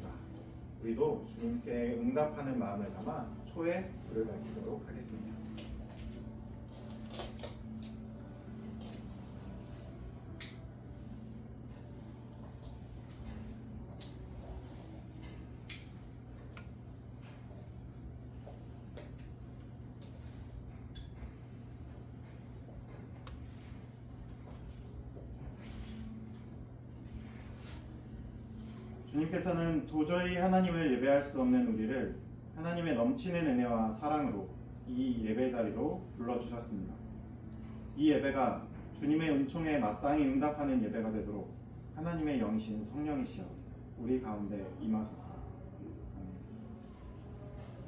기도합니다. 우리도 주님께 응답하는 마음을 담아 초에 불을 밝히도록 하겠습니다. 주님께서는 도저히 하나님을 예배할 수 없는 우리를 하나님의 넘치는 은혜와 사랑으로 이 예배 자리로 불러주셨습니다. 이 예배가 주님의 은총에 마땅히 응답하는 예배가 되도록 하나님의 영이신 성령이시여 우리 가운데 임하소서.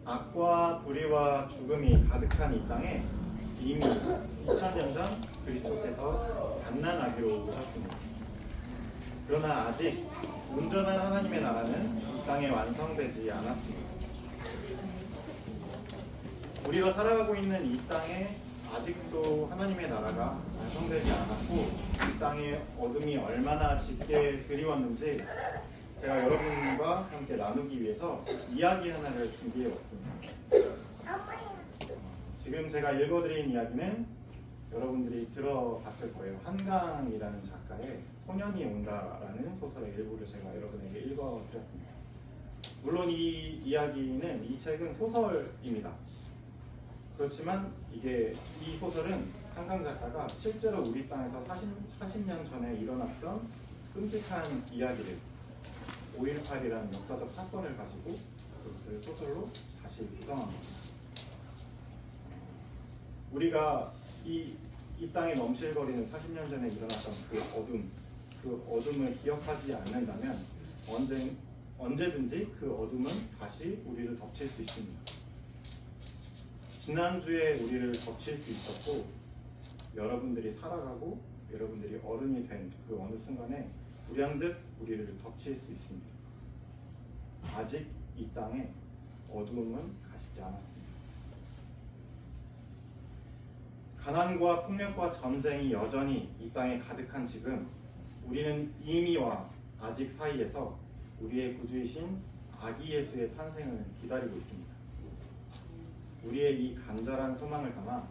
악과 불의와 죽음이 가득한 이 땅에 이미 2000년 전 그리스도께서 갓난아기로 오셨습니다. 그러나 아직 온전한 하나님의 나라는 이 땅에 완성되지 않았습니다. 우리가 살아가고 있는 이 땅에 아직도 하나님의 나라가 완성되지 않았고 이 땅에 어둠이 얼마나 짙게 드리웠는지 제가 여러분과 함께 나누기 위해서 이야기 하나를 준비해 왔습니다. 지금 제가 읽어드린 이야기는 여러분들이 들어봤을 거예요. 한강이라는 작가의 소년이 온다라는 소설의 일부를 제가 여러분에게 읽어드렸습니다. 물론 이 이야기는, 이 책은 소설입니다. 그렇지만 이 소설은 한강 작가가 실제로 우리 땅에서 40년 전에 일어났던 끔찍한 이야기를 5.18이라는 역사적 사건을 가지고 그것을 소설로 다시 구성한 겁니다. 우리가 이 땅에 넘실거리는 40년 전에 일어났던 그 어둠을 기억하지 않는다면 언제든지 그 어둠은 다시 우리를 덮칠 수 있습니다. 지난주에 우리를 덮칠 수 있었고 여러분들이 살아가고 여러분들이 어른이 된 그 어느 순간에 불현듯 우리를 덮칠 수 있습니다. 아직 이 땅에 어두움은 가시지 않았습니다. 가난과 폭력과 전쟁이 여전히 이 땅에 가득한 지금 우리는 이미와 아직 사이에서 우리의 구주이신 아기 예수의 탄생을 기다리고 있습니다. 우리의 이 간절한 소망을 담아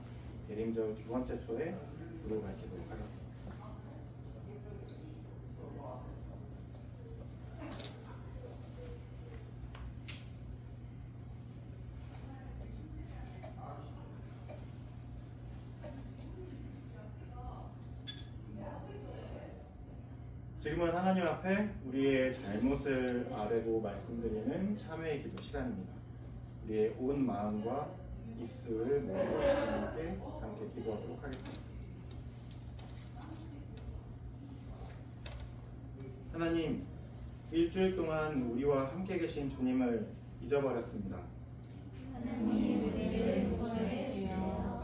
대림절 두 번째 초에 불을 밝히도록 하겠습니다. 지금은 하나님 앞에 우리의 잘못을 아뢰고 말씀드리는 참회의 기도 시간입니다. 우리의 온 마음과 입술을 모두 하나님께 함께 기도하도록 하겠습니다. 하나님, 일주일 동안 우리와 함께 계신 주님을 잊어버렸습니다. 하나님, 우리를 용서해 주시오.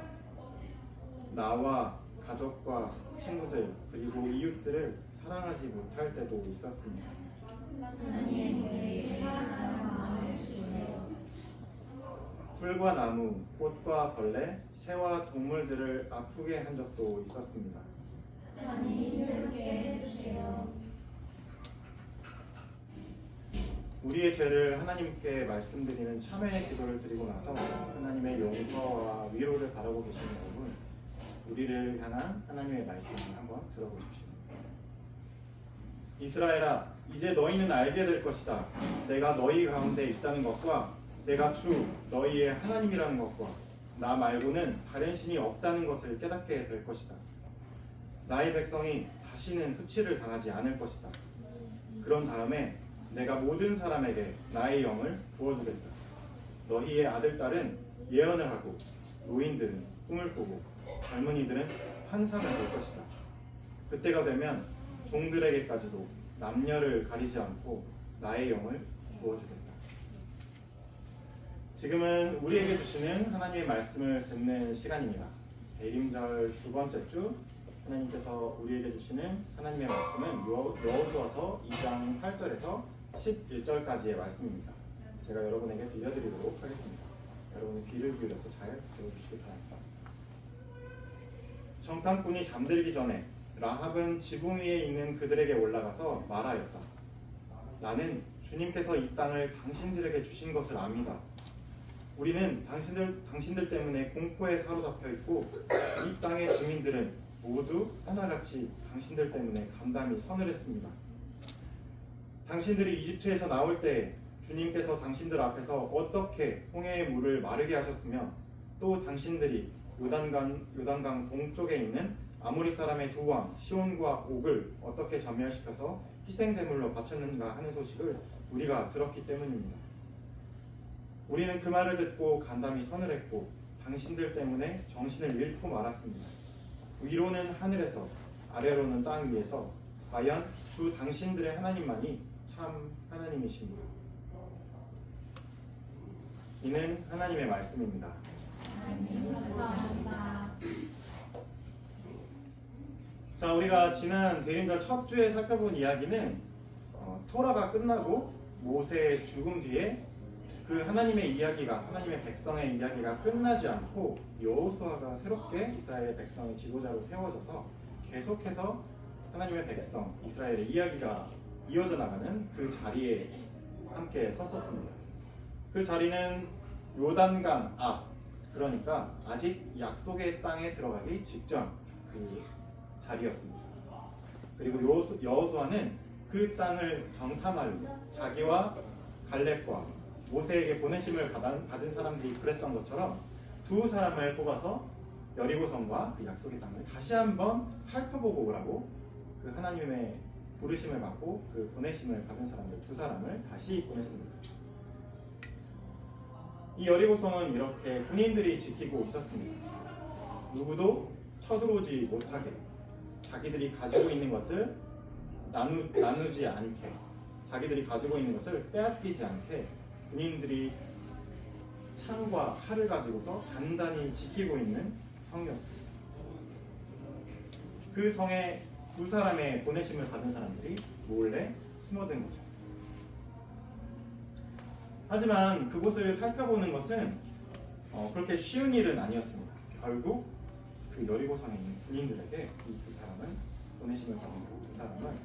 나와 가족과 친구들 그리고 이웃들을 사랑하지 못할 때도 있었습니다. 하나님, 우리에게 사랑하는 마음을 주시오. 풀과 나무, 꽃과 벌레, 새와 동물들을 아프게 한 적도 있었습니다. 하나님, 새롭게 해주시오. 우리의 죄를 하나님께 말씀드리는 참회의 기도를 드리고 나서 하나님의 용서와 위로를 바라고 계시는 여러분, 우리를 향한 하나님의 말씀을 한번 들어보십시오. 이스라엘아, 이제 너희는 알게 될 것이다. 내가 너희 가운데 있다는 것과 내가 주 너희의 하나님이라는 것과 나 말고는 다른 신이 없다는 것을 깨닫게 될 것이다. 나의 백성이 다시는 수치를 당하지 않을 것이다. 그런 다음에 내가 모든 사람에게 나의 영을 부어주겠다. 너희의 아들, 딸은 예언을 하고 노인들은 꿈을 꾸고 젊은이들은 환상을 볼 것이다. 그때가 되면 종들에게까지도 남녀를 가리지 않고 나의 영을 부어주겠다. 지금은 우리에게 주시는 하나님의 말씀을 듣는 시간입니다. 대림절 두 번째 주 하나님께서 우리에게 주시는 하나님의 말씀은 여호수아서 2장 8절에서 11절까지의 말씀입니다. 제가 여러분에게 들려드리도록 하겠습니다. 여러분은 귀를 기울여서 잘 들어주시기 바랍니다. 정탐꾼이 잠들기 전에 라합은 지붕 위에 있는 그들에게 올라가서 말하였다. 나는 주님께서 이 땅을 당신들에게 주신 것을 압니다. 우리는 당신들 때문에 공포에 사로잡혀 있고 이 땅의 주민들은 모두 하나같이 당신들 때문에 간담이 서늘했습니다. 당신들이 이집트에서 나올 때 주님께서 당신들 앞에서 어떻게 홍해의 물을 마르게 하셨으며 또 당신들이 요단강 동쪽에 있는 아모리 사람의 두 왕 시온과 옥을 어떻게 전멸시켜서 희생제물로 바쳤는가 하는 소식을 우리가 들었기 때문입니다. 우리는 그 말을 듣고 간담이 서늘했고 당신들 때문에 정신을 잃고 말았습니다. 위로는 하늘에서 아래로는 땅 위에서 과연 주 당신들의 하나님만이 참 하나님이십니다. 이는 하나님의 말씀입니다. 하나님 감사합니다. 자, 우리가 지난 대림절 첫 주에 살펴본 이야기는 토라가 끝나고 모세의 죽음 뒤에 그 하나님의 이야기가, 하나님의 백성의 이야기가 끝나지 않고 여호수아가 새롭게 이스라엘 백성의 지도자로 세워져서 계속해서 하나님의 백성 이스라엘의 이야기가 이어져 나가는 그 자리에 함께 섰었습니다. 그 자리는 요단강 앞, 그러니까 아직 약속의 땅에 들어가기 직전 그 자리였습니다. 그리고 여호수아는 그 땅을 정탐하려고 자기와 갈렙과 모세에게 보내심을 받은 사람들이 그랬던 것처럼 두 사람을 뽑아서 여리고성과 그 약속의 땅을 다시 한번 살펴보고 오라고 그 하나님의 부르심을 받고 그 보내심을 받은 사람들 두 사람을 다시 보냈습니다. 이 여리고성은 이렇게 군인들이 지키고 있었습니다. 누구도 쳐들어오지 못하게 자기들이 가지고 있는 것을 나누지 않게 자기들이 가지고 있는 것을 빼앗기지 않게 군인들이 창과 칼을 가지고서 단단히 지키고 있는 성이었습니다. 그 성에 두 사람의 보내심을 받은 사람들이 몰래 숨어든 거죠. 하지만 그곳을 살펴보는 것은 그렇게 쉬운 일은 아니었습니다. 결국 그 여리고성에 있는 군인들에게 이 두 사람은 보내심을 받은 그 두 사람은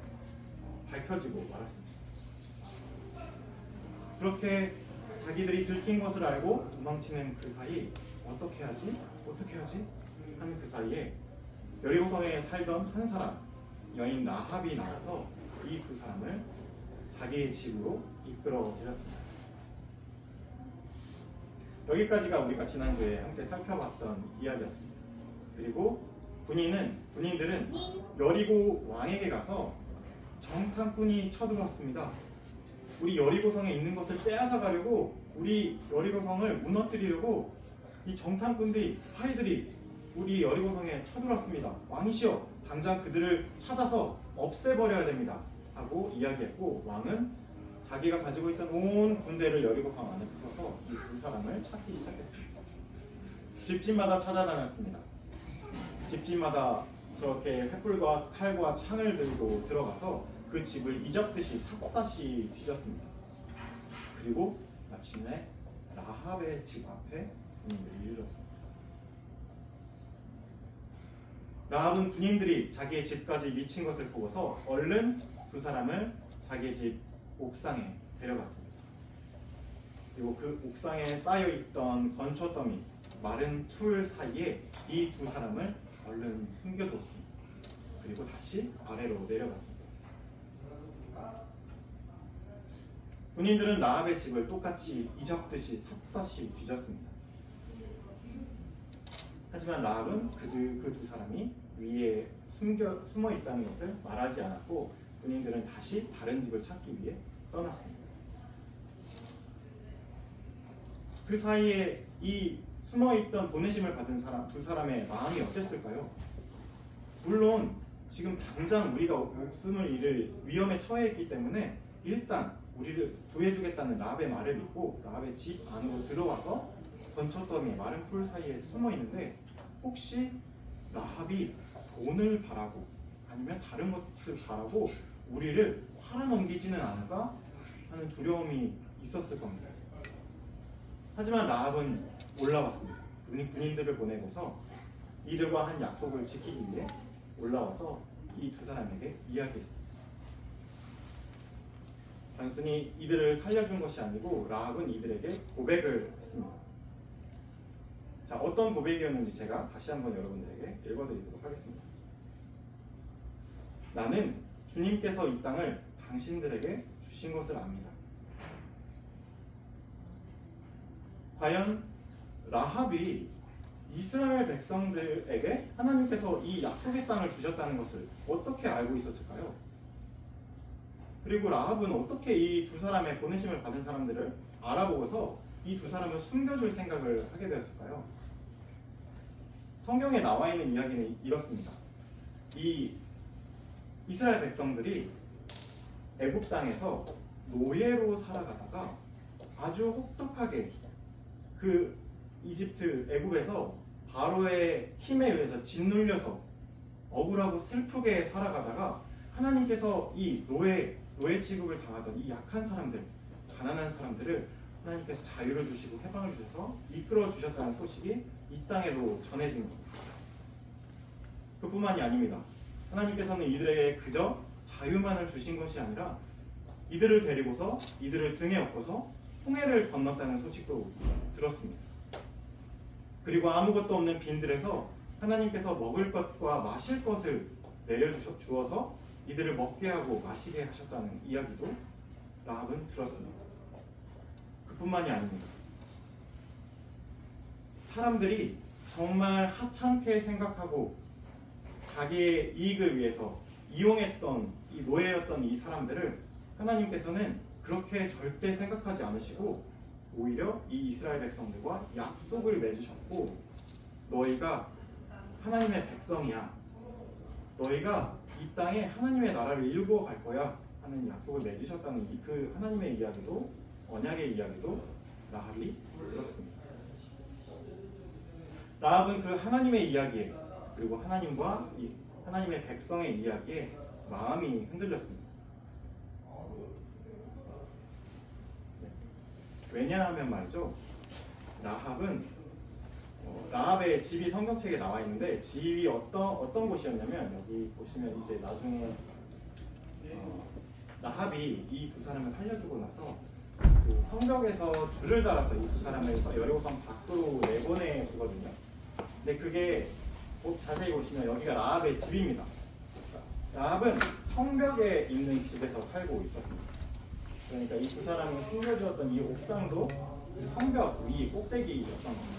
밝혀지고 말았습니다. 그렇게 자기들이 들킨 것을 알고 도망치는 그 사이 어떻게 하지 하는 그 사이에 여리고성에 살던 한 사람 여인 라합이 나와서 이 두 사람을 자기의 집으로 이끌어 들였습니다. 여기까지가 우리가 지난주에 함께 살펴봤던 이야기였습니다. 그리고 군인들은 여리고 왕에게 가서 정탐꾼이 쳐들어왔습니다. 우리 여리고성에 있는 것을 빼앗아 가려고 우리 여리고성을 무너뜨리려고 이 정탐꾼들이 스파이들이 우리 여리고성에 쳐들어왔습니다. 왕이시여 당장 그들을 찾아서 없애버려야 됩니다 하고 이야기했고 왕은 자기가 가지고 있던 온 군대를 여리고성 안에 풀어서 이 두 사람을 찾기 시작했습니다. 집집마다 찾아다녔습니다. 집집마다 그렇게 횃불과 칼과 창을 들고 들어가서 그 집을 이적듯이 샅샅이 뒤졌습니다. 그리고 마침내 라합의 집 앞에 군인들이 이르렀습니다. 라합은 군인들이 자기의 집까지 미친 것을 보고서 얼른 두 사람을 자기의 집 옥상에 데려갔습니다. 그리고 그 옥상에 쌓여있던 건초더미, 마른 풀 사이에 이 두 사람을 얼른 숨겨뒀습니다. 그리고 다시 아래로 내려갔습니다. 군인들은 라합의 집을 똑같이 이적듯이 샅샅이 뒤졌습니다. 하지만 라합은 그 두 사람이 위에 숨어 있다는 것을 말하지 않았고 군인들은 다시 다른 집을 찾기 위해 떠났습니다. 그 사이에 이 숨어있던 보내심을 받은 두 사람의 마음이 어땠을까요? 물론 지금 당장 우리가 목숨을 잃을 위험에 처해 있기 때문에 일단 우리를 구해주겠다는 라합의 말을 믿고 라합의 집 안으로 들어와서 건초더미에 마른 풀 사이에 숨어 있는데 혹시 라합이 돈을 바라고 아니면 다른 것을 바라고 우리를 팔아넘기지는 않을까 하는 두려움이 있었을 겁니다. 하지만 라합은 올라왔습니다. 군인들을 보내고서 이들과 한 약속을 지키기 위해 올라와서 이 두 사람에게 이야기했습니다. 단순히 이들을 살려준 것이 아니고 라합은 이들에게 고백을 했습니다. 자, 어떤 고백이었는지 제가 다시 한번 여러분들에게 읽어드리도록 하겠습니다. 나는 주님께서 이 땅을 당신들에게 주신 것을 압니다. 과연 라합이 이스라엘 백성들에게 하나님께서 이 약속의 땅을 주셨다는 것을 어떻게 알고 있었을까요? 그리고 라합은 어떻게 이 두 사람의 보내심을 받은 사람들을 알아보고서 이 두 사람을 숨겨줄 생각을 하게 되었을까요? 성경에 나와 있는 이야기는 이렇습니다. 이 이스라엘 백성들이 애굽 땅에서 노예로 살아가다가 아주 혹독하게 그 이집트 애굽에서 바로의 힘에 의해서 짓눌려서 억울하고 슬프게 살아가다가 하나님께서 이 노예 취급을 당하던 이 약한 사람들, 가난한 사람들을 하나님께서 자유를 주시고 해방을 주셔서 이끌어 주셨다는 소식이 이 땅에도 전해진 겁니다. 그뿐만이 아닙니다. 하나님께서는 이들에게 그저 자유만을 주신 것이 아니라 이들을 데리고서 이들을 등에 업고서 홍해를 건넜다는 소식도 들었습니다. 그리고 아무것도 없는 빈들에서 하나님께서 먹을 것과 마실 것을 내려주어서 이들을 먹게 하고 마시게 하셨다는 이야기도 라합은 들었습니다. 그뿐만이 아닙니다. 사람들이 정말 하찮게 생각하고 자기의 이익을 위해서 이용했던 이 노예였던 이 사람들을 하나님께서는 그렇게 절대 생각하지 않으시고 오히려 이 이스라엘 백성들과 약속을 맺으셨고, 너희가 하나님의 백성이야, 너희가 이 땅에 하나님의 나라를 일구어 갈 거야 하는 약속을 맺으셨다는 그 하나님의 이야기도, 언약의 이야기도 라합이 들었습니다. 라합은 그 하나님의 이야기에, 그리고 하나님과 하나님의 백성의 이야기에 마음이 흔들렸습니다. 왜냐하면 말이죠, 라합은 라합의 집이 성경책에 나와 있는데 집이 어떤 곳이었냐면, 여기 보시면 이제 나중에 라합이 이 두 사람을 살려주고 나서 그 성벽에서 줄을 달아서 이 두 사람을 여리고성 밖으로 내보내 주거든요. 근데 그게 자세히 보시면 여기가 라합의 집입니다. 라합은 성벽에 있는 집에서 살고 있었습니다. 그러니까 이 두 사람이 숨겨주었던 이 옥상도 성벽 위 꼭대기였던 겁니다.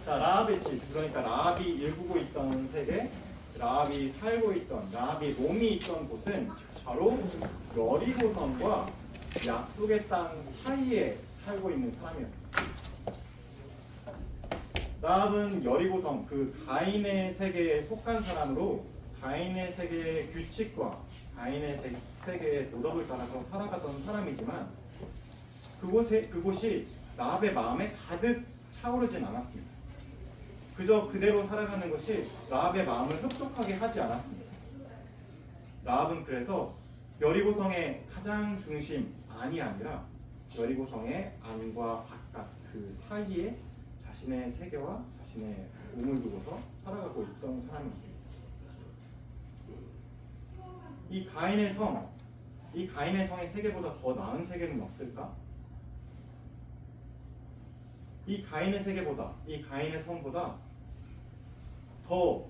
자, 라합의 집, 그러니까 라합이 일구고 있던 세계, 라합이 살고 있던, 라합이 몸이 있던 곳은 바로 여리고성과 약속의 땅 사이에 살고 있는 사람이었습니다. 라합은 여리고성, 그 가인의 세계에 속한 사람으로 가인의 세계의 규칙과 가인의 세계의 도덕을 따라서 살아가던 사람이지만 그곳이 라합의 마음에 가득 차오르진 않았습니다. 그저 그대로 살아가는 것이 라합의 마음을 흡족하게 하지 않았습니다. 라합은 그래서 여리고성의 가장 중심 안이 아니라 여리고성의 안과 바깥 그 사이에 자신의 세계와 자신의 몸을 두고서 살아가고 있던 사람이었습니다. 이 가인의 성의 세계보다 더 나은 세계는 없을까? 이 가인의 세계보다, 이 가인의 성보다 더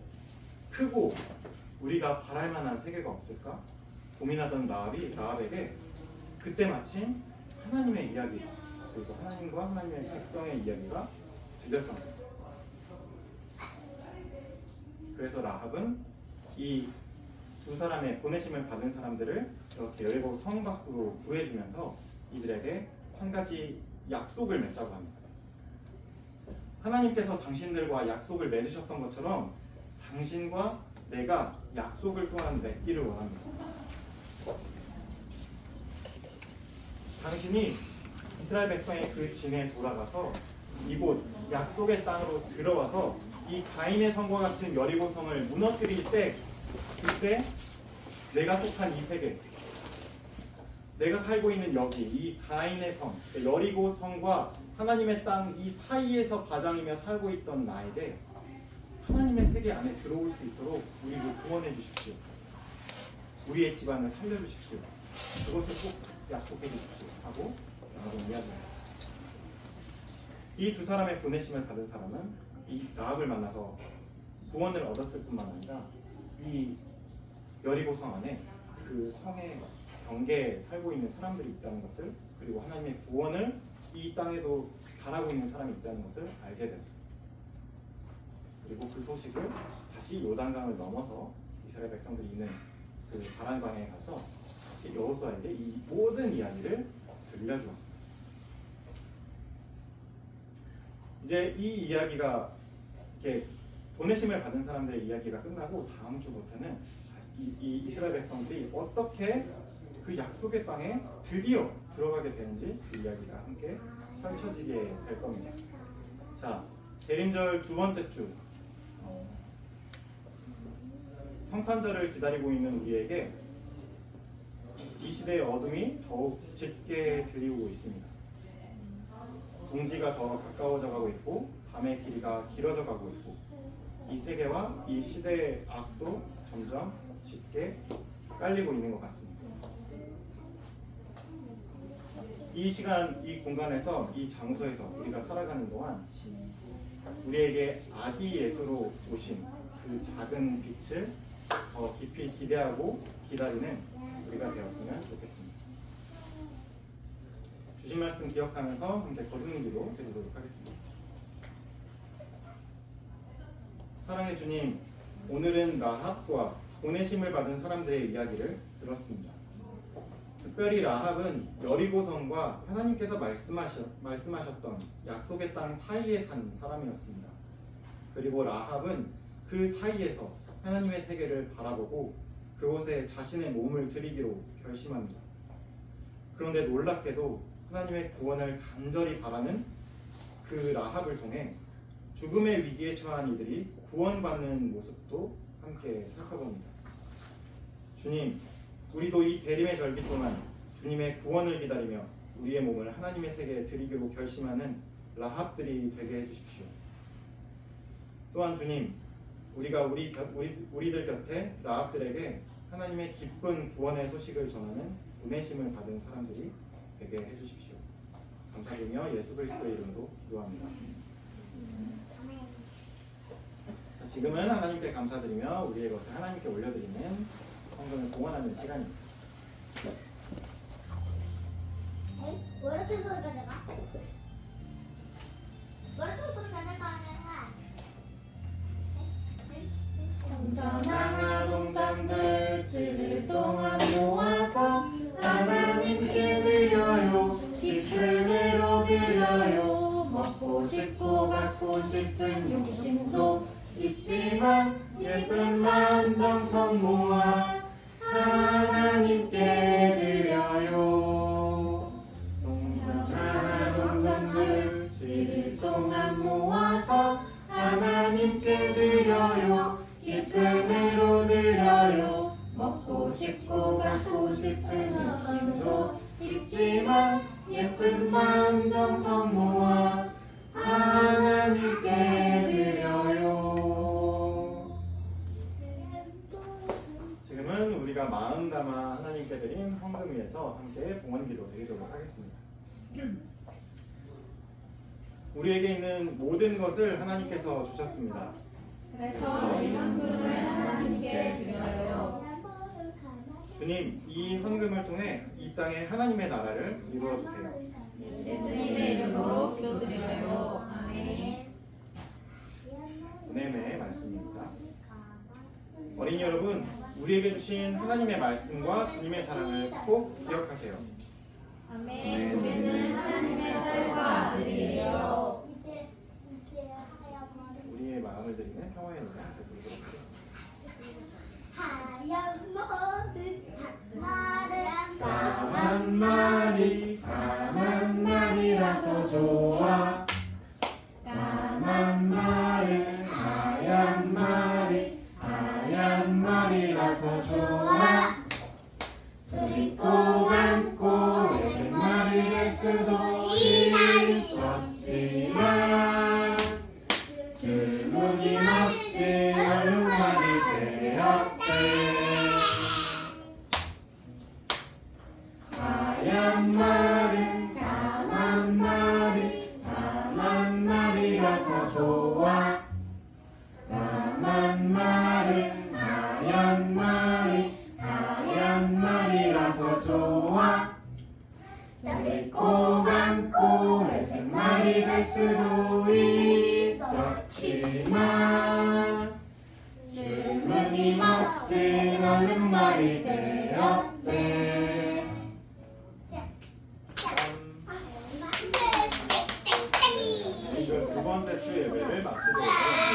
크고 우리가 바랄 만한 세계가 없을까? 고민하던 라합에게 그때 마침 하나님의 이야기, 그리고 하나님과 하나님의 백성의 이야기가 들렸던 거예요. 그래서 라합은 이 두 사람의 보내심을 받은 사람들을 이렇게 여리고 성 밖으로 구해주면서 이들에게 한 가지 약속을 맺자고 합니다. 하나님께서 당신들과 약속을 맺으셨던 것처럼 당신과 내가 약속을 또한 맺기를 원합니다. 당신이 이스라엘 백성의 그 진에 돌아가서 이곳 약속의 땅으로 들어와서 이 가인의 성과 같은 여리고성을 무너뜨릴 때, 그때 내가 속한 이 세계, 내가 살고 있는 여기 이 가인의 성, 여리고성과 하나님의 땅 이 사이에서 가장이며 살고 있던 나에게 하나님의 세계 안에 들어올 수 있도록 우리를 구원해 주십시오. 우리의 집안을 살려 주십시오. 그것을 꼭 약속해 주십시오 하고 라합은 이야기합니다. 이 두 사람의 보내심을 받은 사람은 이 라합을 만나서 구원을 얻었을 뿐만 아니라 이 여리고성 안에 그 성의 경계에 살고 있는 사람들이 있다는 것을, 그리고 하나님의 구원을 이 땅에도 바라고 있는 사람이 있다는 것을 알게 되었습니다. 그리고 그 소식을 다시 요단강을 넘어서 이스라엘 백성들이 있는 그 바란강에 가서 다시 여호수아에게 이 모든 이야기를 들려주었습니다. 이제 이 이야기가 이렇게 보내심을 받은 사람들의 이야기가 끝나고 다음 주부터는 이 이스라엘 백성들이 어떻게 그 약속의 땅에 드디어 들어가게 되는지 그 이야기가 함께 펼쳐지게 될 겁니다. 자, 대림절 두 번째 주 성탄절을 기다리고 있는 우리에게 이 시대의 어둠이 더욱 짙게 들이오고 있습니다. 동지가 더 가까워져 가고 있고 밤의 길이가 길어져 가고 있고 이 세계와 이 시대의 악도 점점 짙게 깔리고 있는 것 같습니다. 이 시간, 이 공간에서, 이 장소에서 우리가 살아가는 동안 우리에게 아기 예수로 오신 그 작은 빛을 더 깊이 기대하고 기다리는 우리가 되었으면 좋겠습니다. 주신 말씀 기억하면서 함께 거듭는 기도 드리도록 하겠습니다. 사랑의 주님, 오늘은 라합과 보내심을 받은 사람들의 이야기를 들었습니다. 특별히 라합은 여리고성과 하나님께서 말씀하셨던 약속의 땅 사이에 산 사람이었습니다. 그리고 라합은 그 사이에서 하나님의 세계를 바라보고 그곳에 자신의 몸을 드리기로 결심합니다. 그런데 놀랍게도 하나님의 구원을 간절히 바라는 그 라합을 통해 죽음의 위기에 처한 이들이 구원받는 모습도 함께 살펴봅니다. 주님, 우리도 이 대림의 절기 동안 주님의 구원을 기다리며 우리의 몸을 하나님의 세계에 드리기로 결심하는 라합들이 되게 해주십시오. 또한 주님, 우리가 우리들 곁에 라합들에게 하나님의 기쁜 구원의 소식을 전하는 보내심을 받은 사람들이 되게 해주십시오. 감사드리며 예수 그리스도의 이름으로 기도합니다. 지금은 하나님께 감사드리며 우리의 것을 하나님께 올려드리는 성경을 봉헌하는 시간입니다. 왜 이렇게 소리가 작아? 왜 이렇게 소리가 작아? 동전하나 동전들 7일 동안 모아서 하나님께 드려요. 기쁨으로 드려요. 먹고 싶고 갖고 싶은 욕심도 있지만 예쁜 마음 정성 모아 하나님께 드려요. 동전하나 동전들 7일 동안 모아서 하나님께 드려요. 기쁨으로 드려요. 먹고 싶고 갖고 싶은 욕심도 있지만 예쁜 마음 정성 모아 하나님께 드려요. 지금은 우리가 마음 담아 하나님께 드린 헌금 위에서 함께 봉헌기도 드리도록 하겠습니다. 우리에게 있는 모든 것을 하나님께서 주셨습니다. 그래서 이 헌금을 하나님께 드려요. 주님, 이 헌금을 통해 이 땅에 하나님의 나라를 이루어 주세요. 예수님의 이름으로 기도드려요. 아멘. 은혜의 말씀입니다. 어린이 여러분, 우리에게 주신 하나님의 말씀과 주님의 사랑을 꼭 기억하세요. 아멘. 우리는 하나님의 딸과 아들이에요. 우리의 마음을 드리는 평화의 노래 함께 부르도록 하겠습니다. 까만 말이라서 좋아. 까만 말은 하얀 말이, 하얀 말이라서 좋아. 그리고 많고 회색 말은 하얀 말이라서 좋아. 꼬만 꼬레색 말이 될 수도 있었지만 줄무늬 멋진 얼른 말이 되었대. 이제 두 번째 주 예배를 마치도록 하겠습니다.